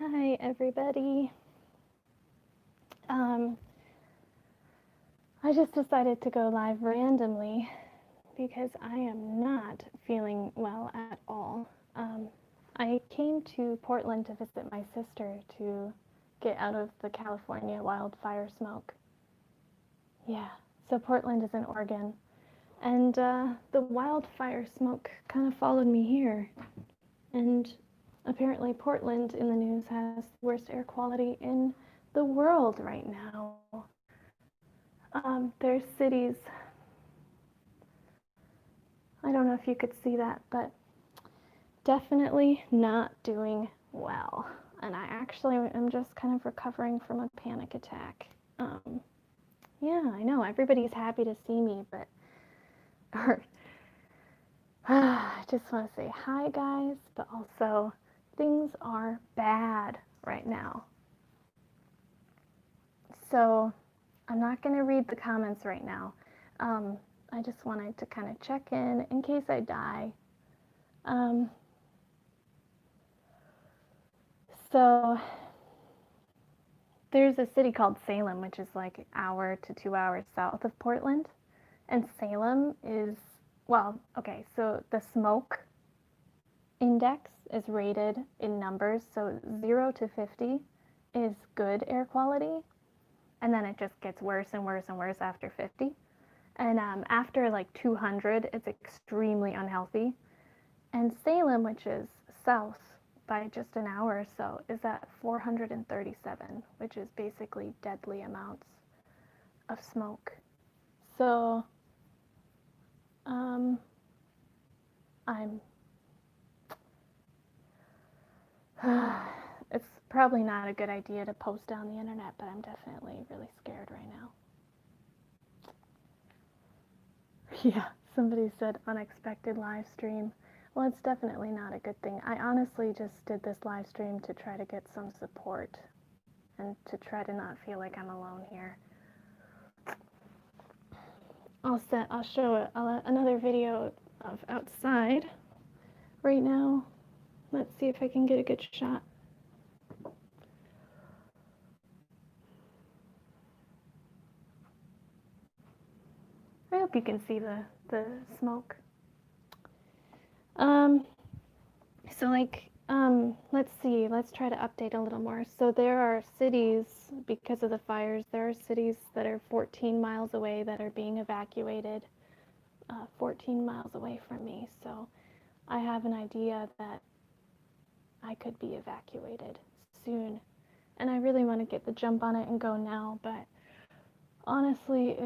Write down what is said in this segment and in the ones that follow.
Hi, everybody. I just decided to go live randomly because I am not feeling well at all. I came to Portland to visit my sister to get out of the California wildfire smoke. Yeah, so Portland is in Oregon. And the wildfire smoke kind of followed me here. And apparently Portland in the news has the worst air quality in the world right now. There's cities, I don't know if you could see that, but definitely not doing well. And I actually am just kind of recovering from a panic attack. Yeah, I know, everybody's happy to see me, but I just want to say hi, guys, but also things are bad right now. So I'm not going to read the comments right now. I just wanted to kind of check in case I die. So there's a city called Salem, which is like an hour to 2 hours south of Portland. And Salem is, well, okay, so the smoke index is rated in numbers. So 0 to 50 is good air quality. And then it just gets worse and worse and worse after 50. And after like 200, it's extremely unhealthy. And Salem, which is south by just an hour or so, is at 437, which is basically deadly amounts of smoke. So it's probably not a good idea to post on the internet, but I'm definitely really scared right now. Yeah, somebody said unexpected live stream. Well, it's definitely not a good thing. I honestly just did this live stream to try to get some support and to try to not feel like I'm alone here. I'll show another video of outside right now. Let's see if I can get a good shot. I hope you can see the smoke. Let's see, let's try to update a little more. So there are cities, because of the fires, there are cities that are 14 miles away that are being evacuated, 14 miles away from me. So I have an idea that I could be evacuated soon. And I really want to get the jump on it and go now, but honestly,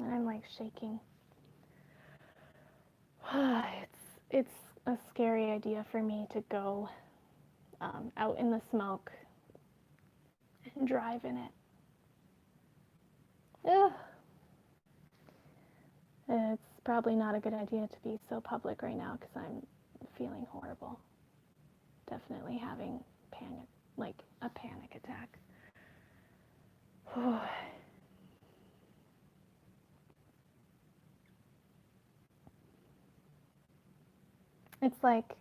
I'm like shaking. It's a scary idea for me to go out in the smoke and drive in it. Ugh. It's probably not a good idea to be so public right now because I'm feeling horrible. Definitely having a panic attack. It's like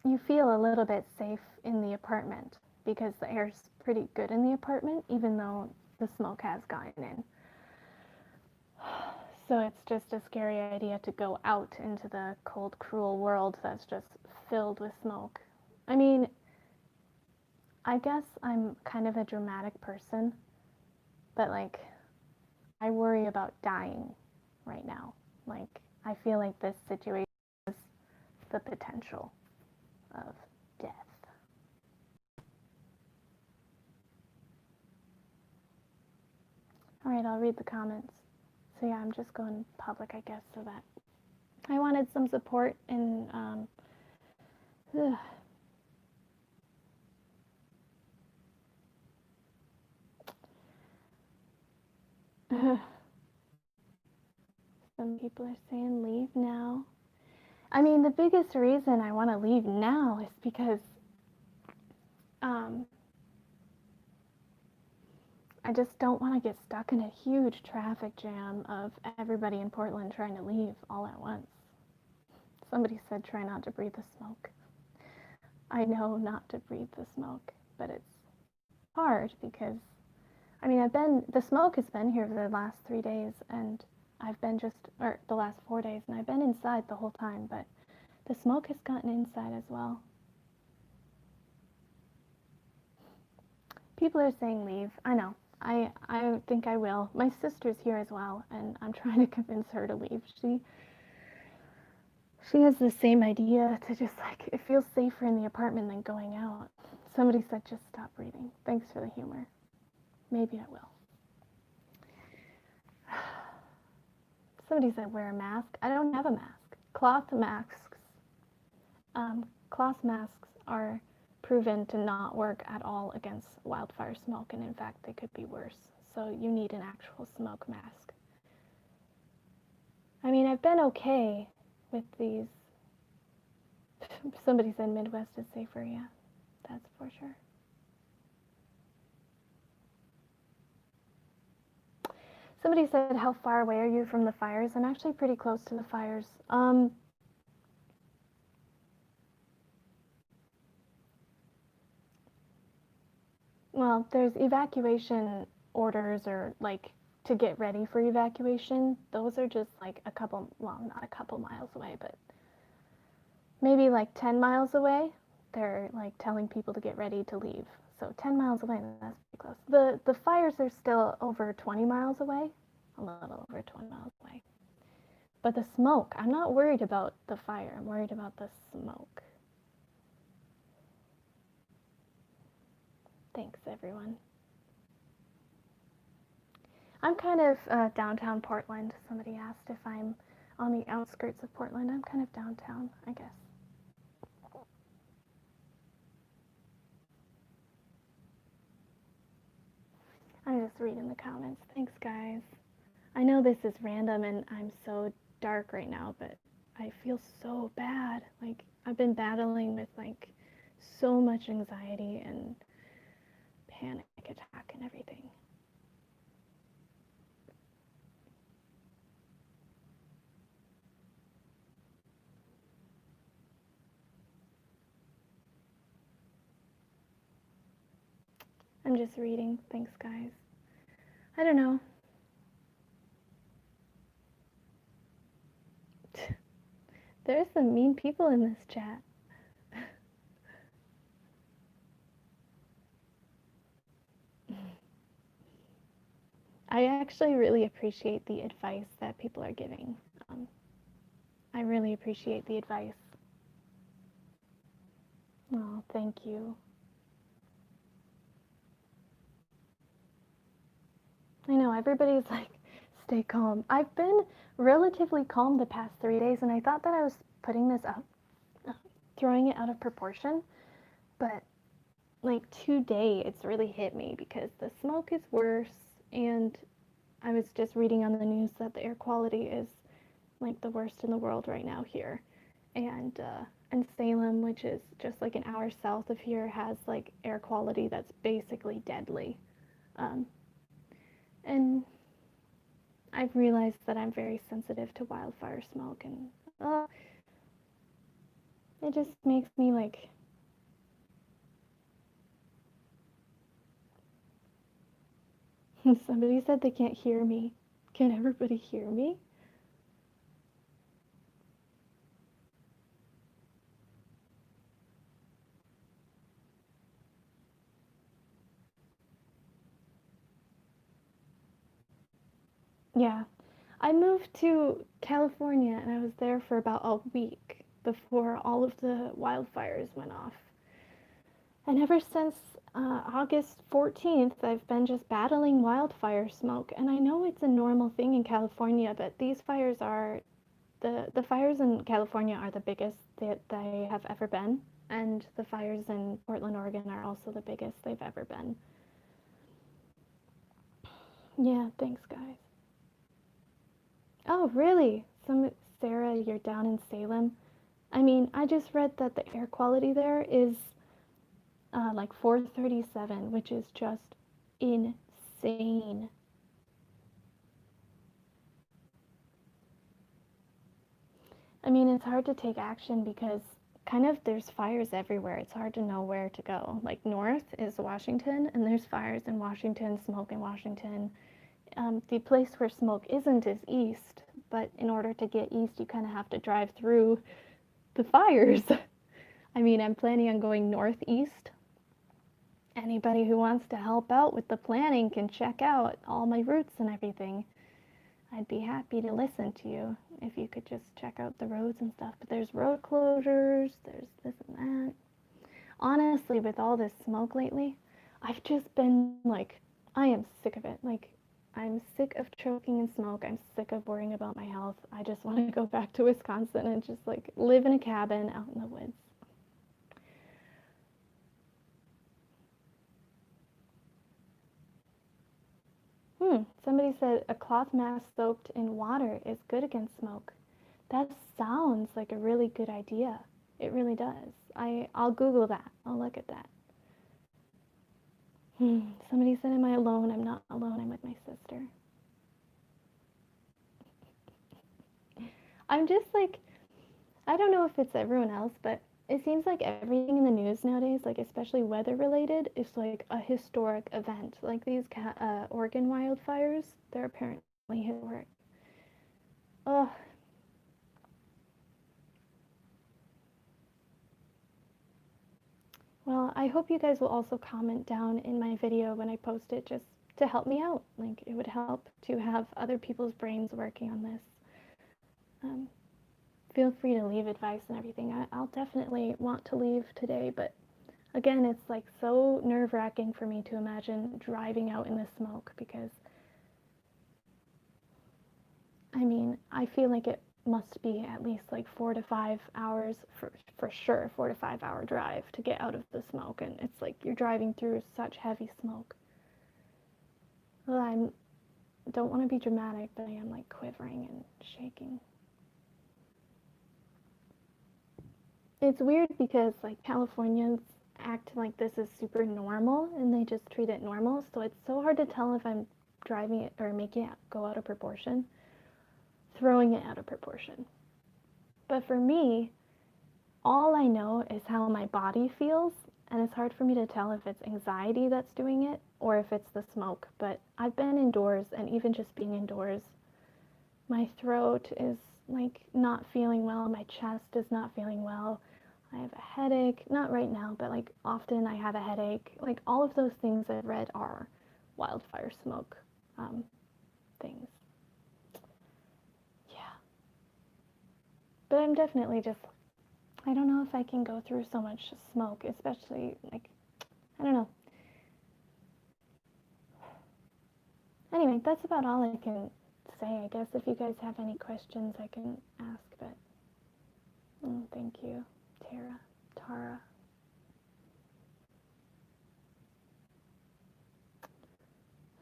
you feel a little bit safe in the apartment because the air's pretty good in the apartment, even though the smoke has gotten in. So it's just a scary idea to go out into the cold, cruel world that's just filled with smoke. I mean, I guess I'm kind of a dramatic person, but like, I worry about dying right now. Like, I feel like this situation has the potential of death. All right, I'll read the comments. So yeah, I'm just going public, I guess, so that I wanted some support in some people are saying leave now. I mean, the biggest reason I want to leave now is because I just don't want to get stuck in a huge traffic jam of everybody in Portland trying to leave all at once. Somebody said try not to breathe the smoke. I know not to breathe the smoke, but it's hard because, I mean, the smoke has been here for the last 3 days, and I've been or the last 4 days, and I've been inside the whole time, but the smoke has gotten inside as well. People are saying leave. I know. I think I will. My sister's here as well, and I'm trying to convince her to leave. She has the same idea to just like, it feels safer in the apartment than going out. Somebody said just stop breathing. Thanks for the humor. Maybe I will. Somebody said wear a mask. I don't have a mask. Cloth masks are proven to not work at all against wildfire smoke, and in fact they could be worse. So you need an actual smoke mask. I mean, I've been okay with these. Somebody said Midwest is safer. Yeah, that's for sure. Somebody said, how far away are you from the fires? I'm actually pretty close to the fires. Well, there's evacuation orders, or like to get ready for evacuation. Those are just like not a couple miles away, but maybe like 10 miles away. They're like telling people to get ready to leave. So 10 miles away, that's pretty close. The fires are still over 20 miles away, a little over 20 miles away. But the smoke, I'm not worried about the fire. I'm worried about the smoke. Thanks, everyone. I'm kind of downtown Portland. Somebody asked if I'm on the outskirts of Portland. I'm kind of downtown, I guess. I'm just reading the comments. Thanks, guys. I know this is random and I'm so dark right now, but I feel so bad. Like, I've been battling with like so much anxiety and panic attack and everything. I'm just reading. Thanks, guys. I don't know. There's some mean people in this chat. I actually really appreciate the advice that people are giving. I really appreciate the advice. Oh, thank you. I know, everybody's like, stay calm. I've been relatively calm the past 3 days, and I thought that I was putting this up, throwing it out of proportion, but like today it's really hit me because the smoke is worse, and I was just reading on the news that the air quality is like the worst in the world right now here, and Salem, which is just like an hour south of here, has like air quality that's basically deadly. And I've realized that I'm very sensitive to wildfire smoke, and it just makes me like, somebody said they can't hear me. Can everybody hear me? Yeah. I moved to California and I was there for about a week before all of the wildfires went off. And ever since August 14th, I've been just battling wildfire smoke. And I know it's a normal thing in California, but these fires are, the fires in California are the biggest that they have ever been. And the fires in Portland, Oregon are also the biggest they've ever been. Yeah, thanks, guys. Oh, really? Sarah, you're down in Salem? I mean, I just read that the air quality there is like 437, which is just insane. I mean, it's hard to take action because kind of there's fires everywhere. It's hard to know where to go. Like north is Washington, and there's fires in Washington, smoke in Washington. The place where smoke isn't is east, but in order to get east, you kind of have to drive through the fires. I mean, I'm planning on going northeast. Anybody who wants to help out with the planning can check out all my routes and everything. I'd be happy to listen to you if you could just check out the roads and stuff. But there's road closures, there's this and that. Honestly, with all this smoke lately, I've just been like, I am sick of it. Like, I'm sick of choking in smoke. I'm sick of worrying about my health. I just want to go back to Wisconsin and just like live in a cabin out in the woods. Somebody said a cloth mask soaked in water is good against smoke. That sounds like a really good idea. It really does. I'll Google that. I'll look at that. Somebody said, am I alone? I'm not alone. I'm with my sister. I'm just like, I don't know if it's everyone else, but it seems like everything in the news nowadays, like especially weather related, is like a historic event. Like these Oregon wildfires, they're apparently historic. Ugh. Well, I hope you guys will also comment down in my video when I post it just to help me out. Like, it would help to have other people's brains working on this. Feel free to leave advice and everything. I'll definitely want to leave today, but again, it's like so nerve-wracking for me to imagine driving out in the smoke because, I mean, I feel like it must be at least like 4 to 5 hours for sure, 4 to 5 hour drive to get out of the smoke, and it's like you're driving through such heavy smoke. Well, I don't want to be dramatic, but I am like quivering and shaking. It's weird because like Californians act like this is super normal and they just treat it normal, so it's so hard to tell if I'm driving it or making it go out of proportion, throwing it out of proportion. But for me, all I know is how my body feels, and it's hard for me to tell if it's anxiety that's doing it or if it's the smoke. But I've been indoors, and even just being indoors, my throat is like not feeling well, my chest is not feeling well. I have a headache, not right now, but like often I have a headache. Like all of those things I've read are wildfire smoke things. Yeah. But I'm definitely just, I don't know if I can go through so much smoke, especially like, I don't know. Anyway, that's about all I can say. I guess if you guys have any questions, I can ask, but thank you, Tara.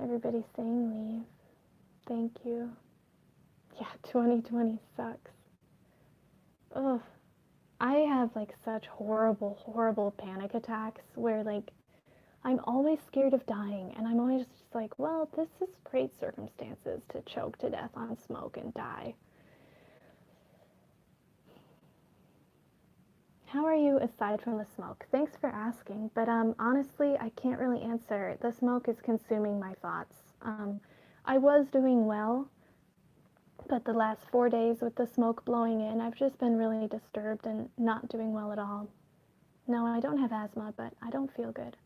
Everybody's saying leave. Thank you. Yeah, 2020 sucks. Ugh. I have like such horrible panic attacks where like I'm always scared of dying, and I'm always just like, well, this is great circumstances to choke to death on smoke and die. How are you aside from the smoke? Thanks for asking, but honestly, I can't really answer. The smoke is consuming my thoughts. I was doing well, but the last 4 days with the smoke blowing in, I've just been really disturbed and not doing well at all. No, I don't have asthma, but I don't feel good.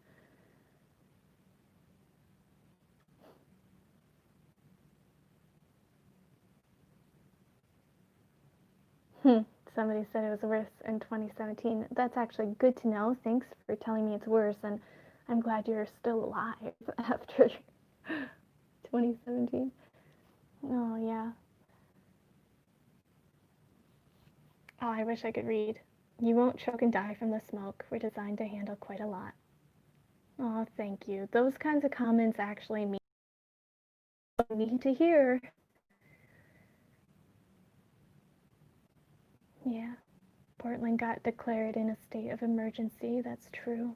Somebody said it was worse in 2017. That's actually good to know. Thanks for telling me it's worse, and I'm glad you're still alive after 2017. Oh, yeah. Oh, I wish I could read. You won't choke and die from the smoke. We're designed to handle quite a lot. Oh, thank you. Those kinds of comments actually mean what I need to hear. Yeah. Portland got declared in a state of emergency. That's true.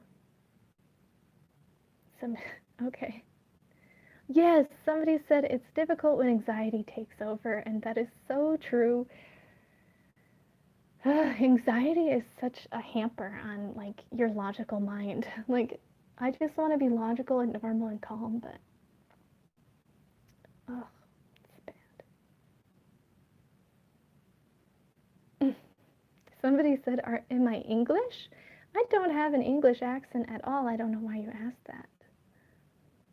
Okay. Yes, somebody said it's difficult when anxiety takes over, and that is so true. Anxiety is such a hamper on like your logical mind. Like I just want to be logical and normal and calm, but oh, it's bad. Somebody said, am I English? I don't have an English accent at all. I don't know why you asked that.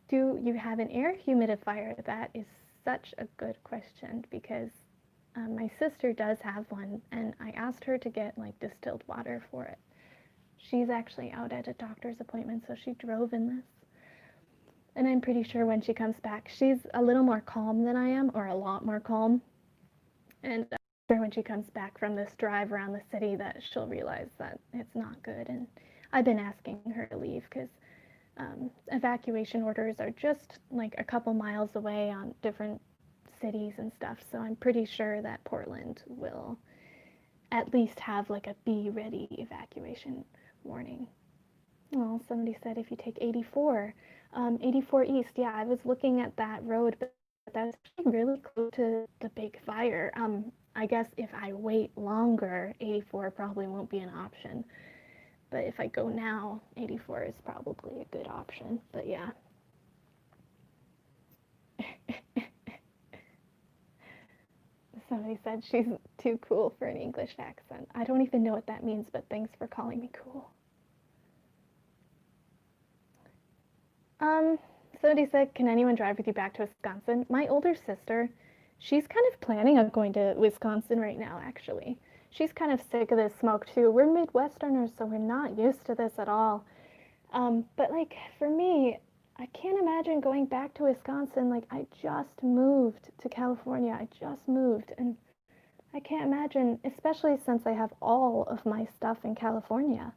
Do you have an air humidifier? That is such a good question because my sister does have one, and I asked her to get like distilled water for it. She's actually out at a doctor's appointment, so she drove in this. And I'm pretty sure when she comes back, she's a little more calm than I am, or a lot more calm. And I'm sure when she comes back from this drive around the city that she'll realize that it's not good. And I've been asking her to leave because evacuation orders are just like a couple miles away on different cities and stuff. So I'm pretty sure that Portland will at least have like a be ready evacuation warning. Well, somebody said if you take 84, 84 East, yeah, I was looking at that road, but that's actually really close to the big fire. I guess if I wait longer, 84 probably won't be an option. But if I go now, 84 is probably a good option. But yeah. Somebody said she's too cool for an English accent. I don't even know what that means, but thanks for calling me cool. Somebody said, can anyone drive with you back to Wisconsin? My older sister, she's kind of planning on going to Wisconsin right now, actually. She's kind of sick of this smoke too. We're Midwesterners, so we're not used to this at all. But like for me, I can't imagine going back to Wisconsin. Like I just moved to California. I just moved, and I can't imagine, especially since I have all of my stuff in California.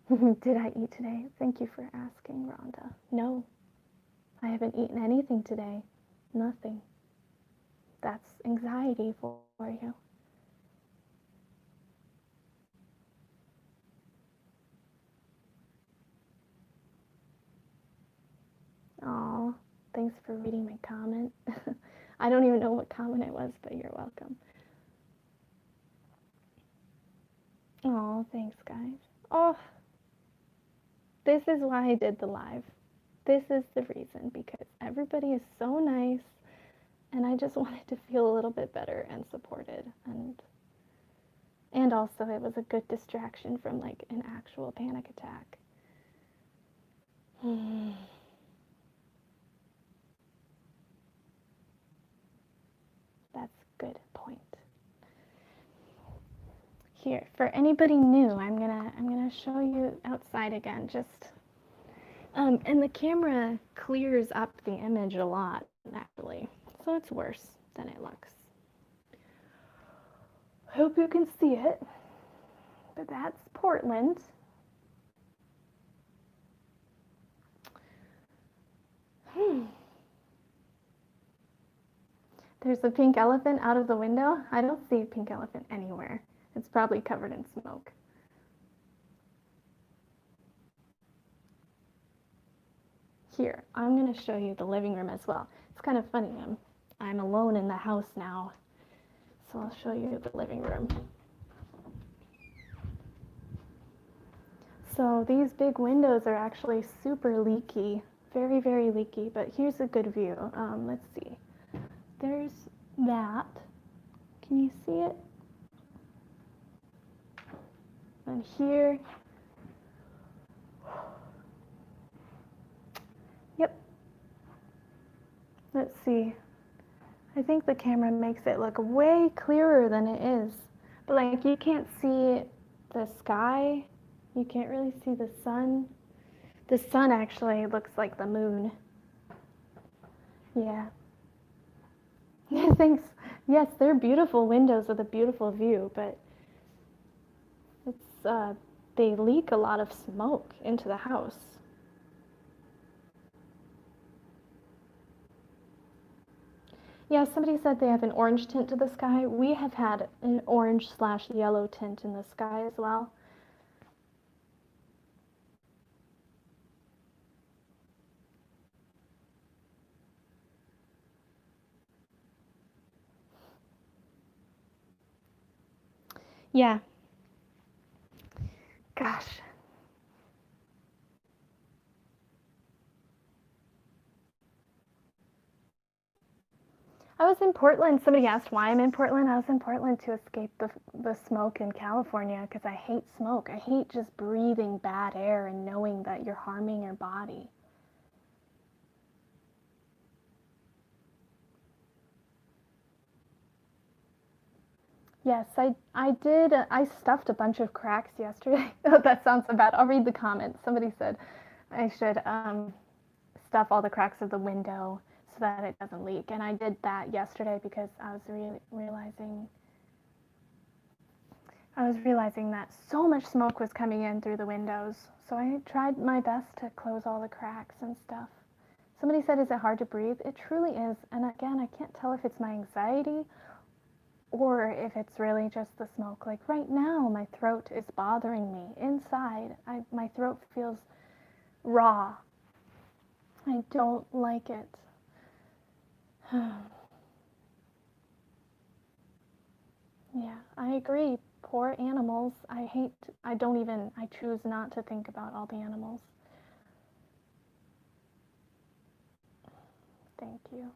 Did I eat today? Thank you for asking, Rhonda. No, I haven't eaten anything today. Nothing. That's anxiety for you. Oh, thanks for reading my comment. I don't even know what comment it was, but you're welcome. Oh, thanks, guys. Oh, this is why I did the live. This is the reason, because everybody is so nice, and I just wanted to feel a little bit better and supported, and also it was a good distraction from like an actual panic attack. That's a good point. Here, for anybody new, I'm gonna show you outside again. Just and the camera clears up the image a lot, actually, so it's worse than it looks. Hope you can see it, but that's Portland. There's a pink elephant out of the window. I don't see a pink elephant anywhere. It's probably covered in smoke. Here, I'm going to show you the living room as well. It's kind of funny. I'm alone in the house now, so I'll show you the living room. So these big windows are actually super leaky, very, very leaky, but here's a good view. Let's see. There's that. Can you see it? And here. Yep. Let's see. I think the camera makes it look way clearer than it is. But like you can't see the sky. You can't really see the sun. The sun actually looks like the moon. Yeah. Thanks. Yes, they're beautiful windows with a beautiful view, but it's they leak a lot of smoke into the house. Yeah, somebody said they have an orange tint to the sky. We have had an orange/yellow tint in the sky as well. Yeah. Gosh. I was in Portland. Somebody asked why I'm in Portland. I was in Portland to escape the smoke in California because I hate smoke. I hate just breathing bad air and knowing that you're harming your body. Yes, I did. I stuffed a bunch of cracks yesterday. Oh, that sounds so bad. I'll read the comments. Somebody said I should stuff all the cracks of the window so that it doesn't leak. And I did that yesterday because I was realizing that so much smoke was coming in through the windows. So I tried my best to close all the cracks and stuff. Somebody said, is it hard to breathe? It truly is. And again, I can't tell if it's my anxiety or if it's really just the smoke. Like right now, my throat is bothering me inside. My throat feels raw. I don't like it. Yeah, I agree. Poor animals. I choose not to think about all the animals. Thank you.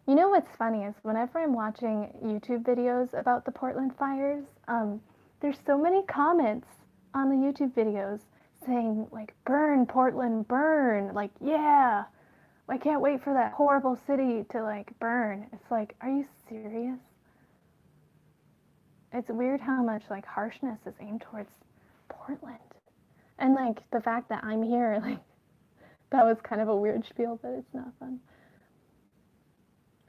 You know what's funny is whenever I'm watching YouTube videos about the Portland fires, there's so many comments on the YouTube videos saying like, burn Portland, burn. Like, yeah, I can't wait for that horrible city to like burn. It's like, are you serious? It's weird how much like harshness is aimed towards Portland. And like the fact that I'm here, like that was kind of a weird spiel, but it's not fun.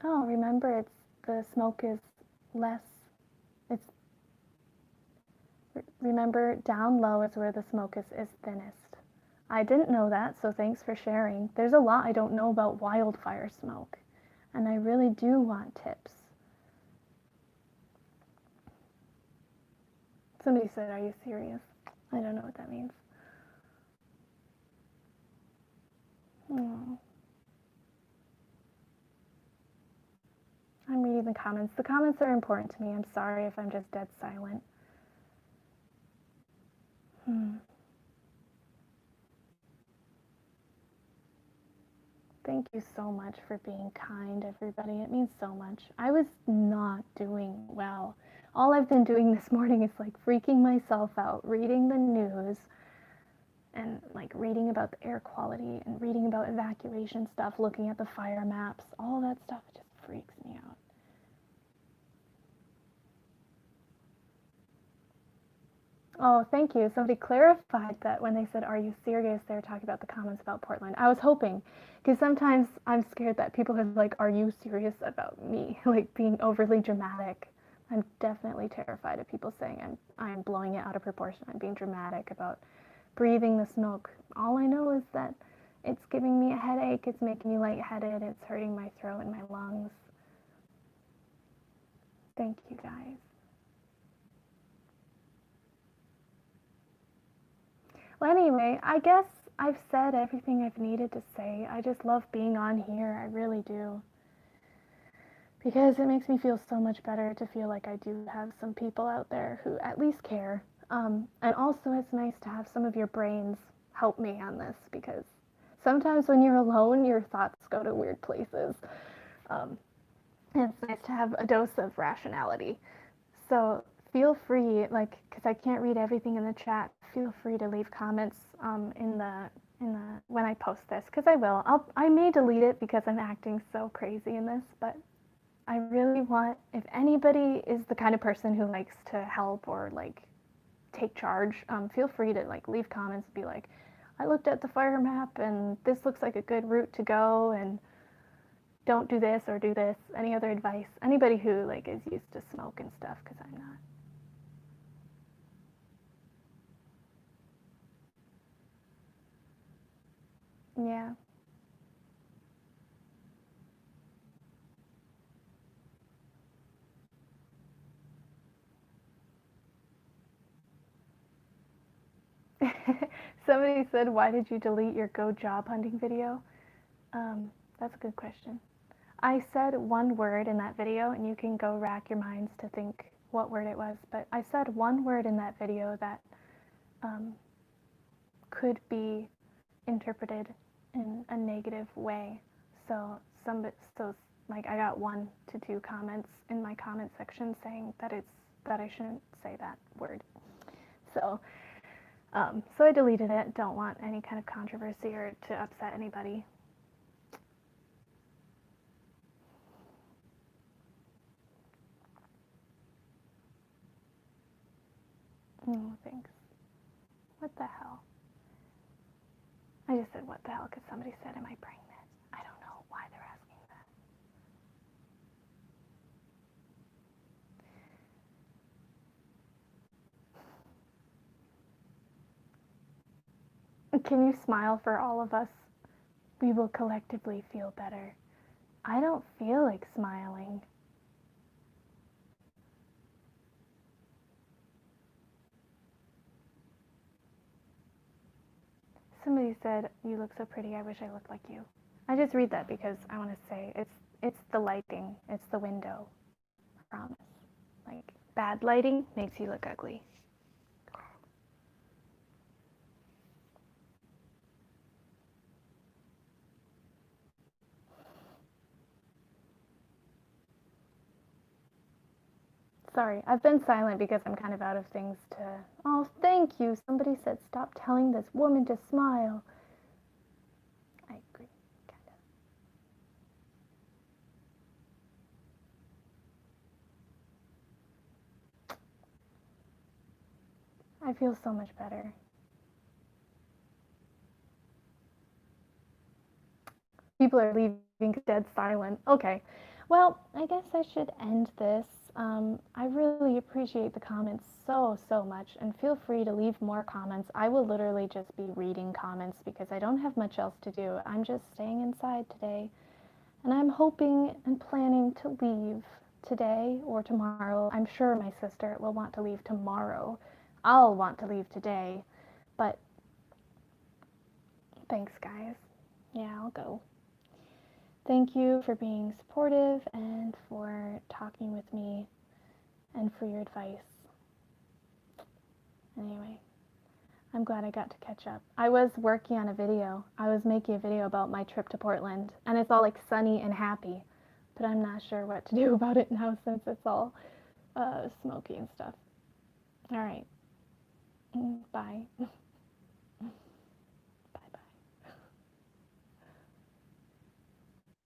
Oh, remember the smoke is less. It's remember down low is where the smoke is thinnest. I didn't know that, so thanks for sharing. There's a lot I don't know about wildfire smoke, and I really do want tips. Somebody said, "Are you serious?" I don't know what that means. Oh. I'm reading the comments. The comments are important to me. I'm sorry if I'm just dead silent. Thank you so much for being kind, everybody. It means so much. I was not doing well. All I've been doing this morning is like freaking myself out, reading the news and like reading about the air quality and reading about evacuation stuff, looking at the fire maps. All that stuff just freaks me out. Oh, thank you. Somebody clarified that when they said, "Are you serious?" they were talking about the comments about Portland. I was hoping, because sometimes I'm scared that people are like, "Are you serious about me?" like being overly dramatic. I'm definitely terrified of people saying I'm blowing it out of proportion. I'm being dramatic about breathing the smoke. All I know is that it's giving me a headache. It's making me lightheaded. It's hurting my throat and my lungs. Thank you guys. Well, anyway, I guess I've said everything I've needed to say. I just love being on here. I really do. Because it makes me feel so much better to feel like I do have some people out there who at least care. And also, it's nice to have some of your brains help me on this because sometimes when you're alone, your thoughts go to weird places. Um, and it's nice to have a dose of rationality. So feel free, like, because I can't read everything in the chat. Feel free to leave comments in the when I post this, because I will. I may delete it because I'm acting so crazy in this, but I really want, if anybody is the kind of person who likes to help or like take charge, feel free to like leave comments and be like, I looked at the fire map and this looks like a good route to go, and don't do this or do this. Any other advice? Anybody who like is used to smoke and stuff, because I'm not. Yeah. Somebody said, why did you delete your go job hunting video? That's a good question. I said one word in that video, and you can go rack your minds to think what word it was, but I said one word in that video that could be interpreted in a negative way. So like I got 1 to 2 comments in my comment section saying that I shouldn't say that word. So I deleted it. Don't want any kind of controversy or to upset anybody. Oh, thanks. What the hell? I just said what the hell because somebody said, am I pregnant? I don't know why they're asking that. Can you smile for all of us? We will collectively feel better. I don't feel like smiling. Somebody said, you look so pretty, I wish I looked like you. I just read that because I want to say it's the lighting, it's the window. I promise. Like, bad lighting makes you look ugly. Sorry, I've been silent because I'm kind of out of things to... Oh, thank you. Somebody said, stop telling this woman to smile. I agree, kind of. I feel so much better. People are leaving dead silent. Okay, well, I guess I should end this. I really appreciate the comments so much, and feel free to leave more comments. I will literally just be reading comments because I don't have much else to do. I'm just staying inside today, and I'm hoping and planning to leave today or tomorrow. I'm sure my sister will want to leave tomorrow. I'll want to leave today, but thanks, guys. Yeah, I'll go. Thank you for being supportive and for talking with me and for your advice. Anyway, I'm glad I got to catch up. I was working on a video. I was making a video about my trip to Portland, and it's all like sunny and happy, but I'm not sure what to do about it now since it's all smoky and stuff. All right. Bye.